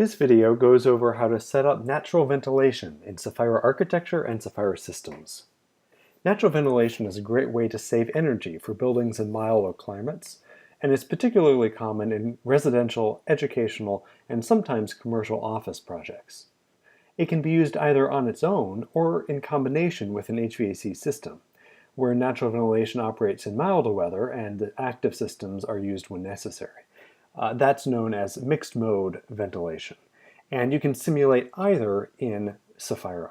This video goes over how to set up natural ventilation in Sefaira architecture and Sefaira systems. Natural ventilation is a great way to save energy for buildings in milder climates, and is particularly common in residential, educational, and sometimes commercial office projects. It can be used either on its own or in combination with an HVAC system, where natural ventilation operates in milder weather and the active systems are used when necessary. That's known as mixed mode ventilation, and you can simulate either in Sefaira.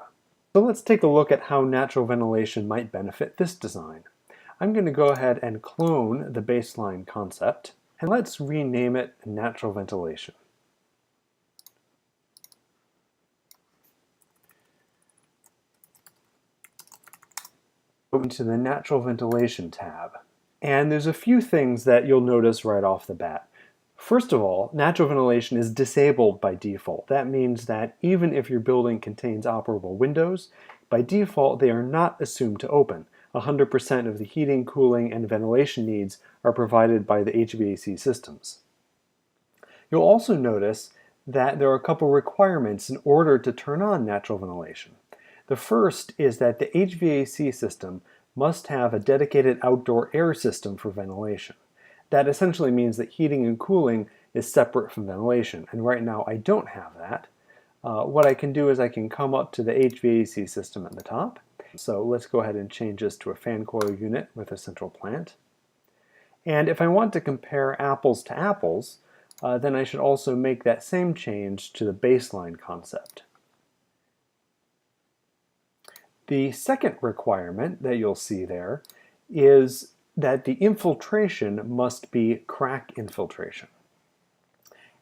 So let's take a look at how natural ventilation might benefit this design. I'm going to go ahead and clone the baseline concept, and let's rename it natural ventilation. Go into the natural ventilation tab, and there's a few things that you'll notice right off the bat. First of all, natural ventilation is disabled by default. That means that even if your building contains operable windows, by default they are not assumed to open. 100% of the heating, cooling, and ventilation needs are provided by the HVAC systems. You'll also notice that there are a couple requirements in order to turn on natural ventilation. The first is that the HVAC system must have a dedicated outdoor air system for ventilation. That essentially means that heating and cooling is separate from ventilation, and right now I don't have that. What I can do is I can come up to the HVAC system at the top. So let's go ahead and change this to a fan coil unit with a central plant. And if I want to compare apples to apples, then I should also make that same change to the baseline concept. The second requirement that you'll see there is that the infiltration must be crack infiltration.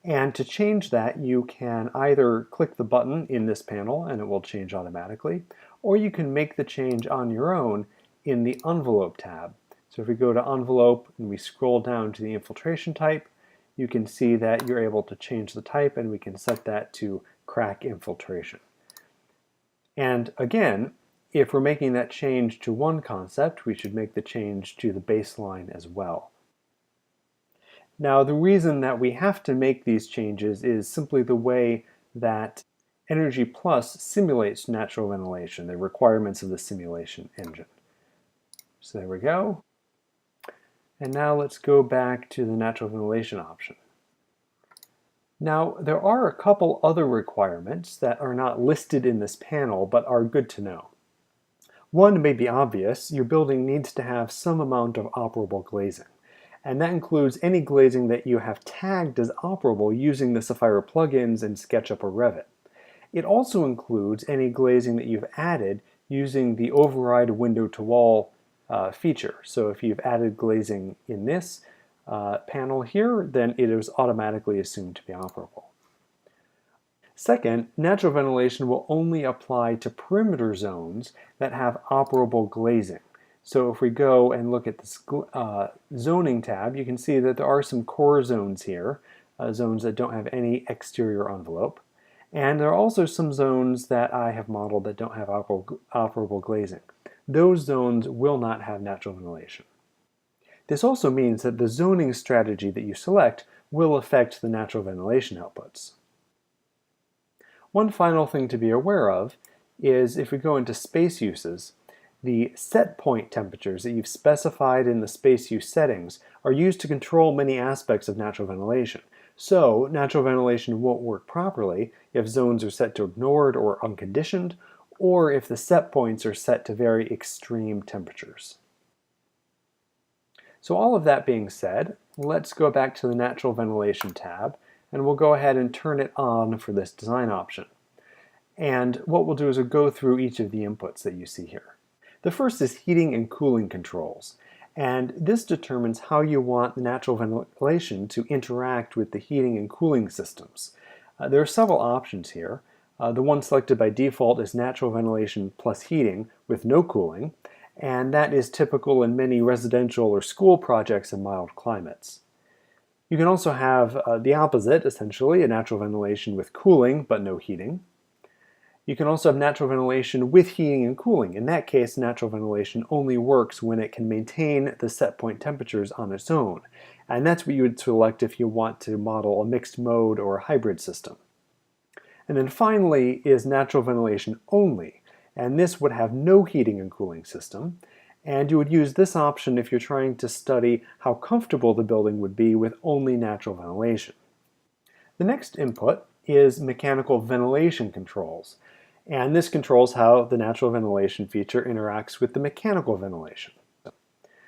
And to change that, you can either click the button in this panel and it will change automatically, or you can make the change on your own in the envelope tab. So if we go to envelope and we scroll down to the infiltration type, you can see that you're able to change the type, and we can set that to crack infiltration. And again, if we're making that change to one concept, we should make the change to the baseline as well. Now, the reason that we have to make these changes is simply the way that Energy Plus simulates natural ventilation, the requirements of the simulation engine. So there we go. And now let's go back to the natural ventilation option. Now, there are a couple other requirements that are not listed in this panel, but are good to know. One may be obvious: your building needs to have some amount of operable glazing, and that includes any glazing that you have tagged as operable using the Sefaira plugins in SketchUp or Revit. It also includes any glazing that you've added using the override window to wall feature. So if you've added glazing in this panel here, then it is automatically assumed to be operable. Second, natural ventilation will only apply to perimeter zones that have operable glazing. So if we go and look at this zoning tab, you can see that there are some core zones here, zones that don't have any exterior envelope. And there are also some zones that I have modeled that don't have operable glazing. Those zones will not have natural ventilation. This also means that the zoning strategy that you select will affect the natural ventilation outputs. One final thing to be aware of is if we go into space uses, the set point temperatures that you've specified in the space use settings are used to control many aspects of natural ventilation. So natural ventilation won't work properly if zones are set to ignored or unconditioned, or if the set points are set to very extreme temperatures. So all of that being said, let's go back to the natural ventilation tab, and we'll go ahead and turn it on for this design option. And what we'll do is we'll go through each of the inputs that you see here. The first is heating and cooling controls, and this determines how you want the natural ventilation to interact with the heating and cooling systems. There are several options here. The one selected by default is natural ventilation plus heating with no cooling, and that is typical in many residential or school projects in mild climates. You can also have the opposite, essentially, a natural ventilation with cooling but no heating. You can also have natural ventilation with heating and cooling. In that case, natural ventilation only works when it can maintain the set point temperatures on its own. And that's what you would select if you want to model a mixed mode or a hybrid system. And then finally is natural ventilation only, and this would have no heating and cooling system. And you would use this option if you're trying to study how comfortable the building would be with only natural ventilation. The next input is mechanical ventilation controls, and this controls how the natural ventilation feature interacts with the mechanical ventilation.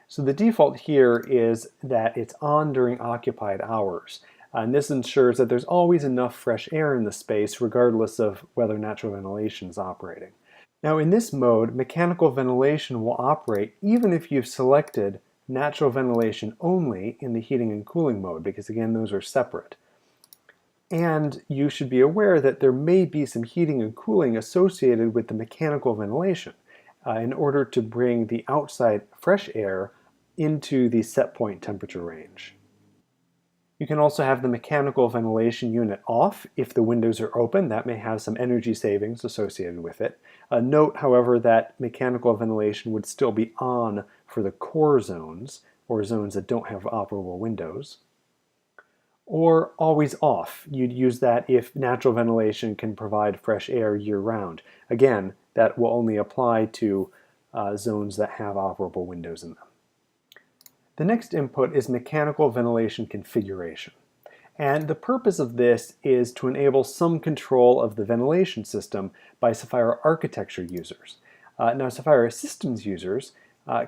So the default here is that it's on during occupied hours, and this ensures that there's always enough fresh air in the space regardless of whether natural ventilation is operating. Now in this mode, mechanical ventilation will operate even if you've selected natural ventilation only in the heating and cooling mode, because again, those are separate. And you should be aware that there may be some heating and cooling associated with the mechanical ventilation in order to bring the outside fresh air into the set point temperature range. You can also have the mechanical ventilation unit off if the windows are open. That may have some energy savings associated with it. Note, however, that mechanical ventilation would still be on for the core zones, or zones that don't have operable windows. Or always off. You'd use that if natural ventilation can provide fresh air year-round. Again, that will only apply to zones that have operable windows in them. The next input is mechanical ventilation configuration. And the purpose of this is to enable some control of the ventilation system by Sefaira architecture users. Now, Sefaira systems users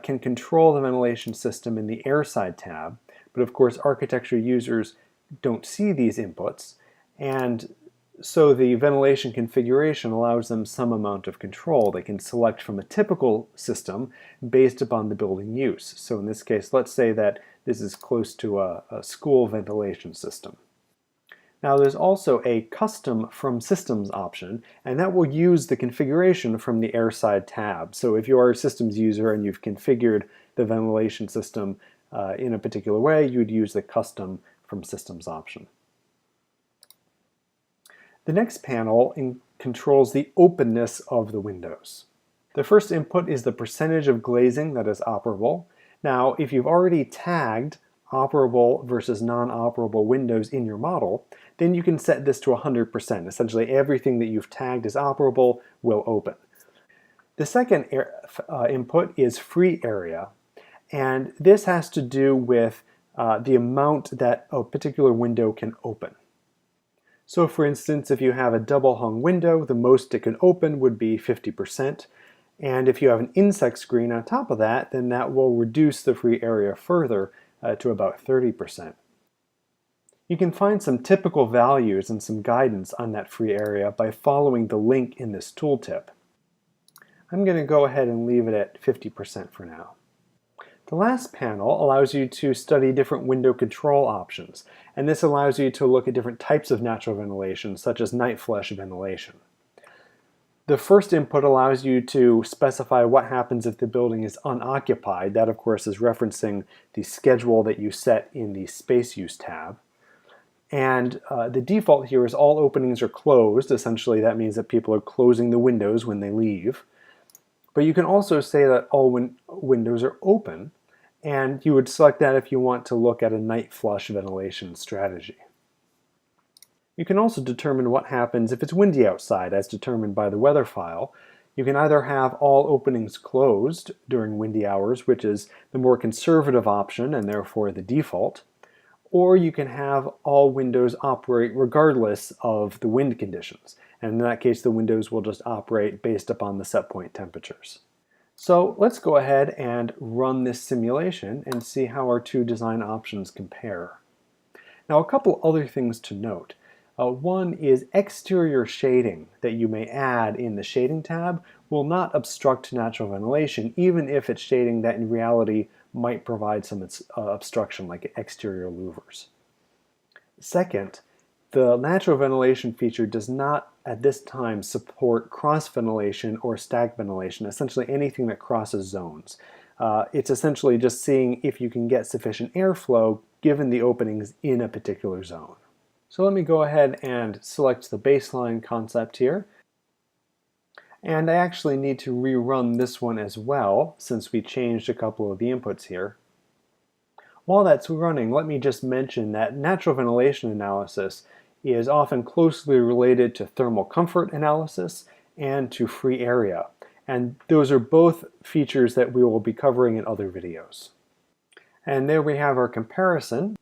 can control the ventilation system in the airside tab, but of course architecture users don't see these inputs, and so the ventilation configuration allows them some amount of control. They can select from a typical system based upon the building use. So in this case, let's say that this is close to a school ventilation system. Now there's also a custom from systems option, and that will use the configuration from the airside tab. So if you are a systems user and you've configured the ventilation system in a particular way, you'd use the custom from systems option. The next panel controls the openness of the windows. The first input is the percentage of glazing that is operable. Now, if you've already tagged operable versus non-operable windows in your model, then you can set this to 100%. Essentially, everything that you've tagged as operable will open. The second input is free area, and this has to do with the amount that a particular window can open. So for instance, if you have a double hung window, the most it can open would be 50%. And if you have an insect screen on top of that, then that will reduce the free area further to about 30%. You can find some typical values and some guidance on that free area by following the link in this tooltip. I'm going to go ahead and leave it at 50% for now. The last panel allows you to study different window control options, and this allows you to look at different types of natural ventilation, such as night flush ventilation. The first input allows you to specify what happens if the building is unoccupied. That, of course, is referencing the schedule that you set in the Space Use tab. And the default here is all openings are closed. Essentially, that means that people are closing the windows when they leave. But you can also say that all windows are open, and you would select that if you want to look at a night flush ventilation strategy. You can also determine what happens if it's windy outside, as determined by the weather file. You can either have all openings closed during windy hours, which is the more conservative option and therefore the default, or you can have all windows operate regardless of the wind conditions. And in that case, the windows will just operate based upon the set point temperatures. So let's go ahead and run this simulation and see how our two design options compare. Now, a couple other things to note. One is exterior shading that you may add in the shading tab will not obstruct natural ventilation, even if it's shading that in reality might provide some obstruction, like exterior louvers. Second, the natural ventilation feature does not at this time support cross ventilation or stack ventilation, essentially anything that crosses zones. It's essentially just seeing if you can get sufficient airflow given the openings in a particular zone. So let me go ahead and select the baseline concept here. And I actually need to rerun this one as well, since we changed a couple of the inputs here. While that's running, let me just mention that natural ventilation analysis is often closely related to thermal comfort analysis and to free area. And those are both features that we will be covering in other videos. And there we have our comparison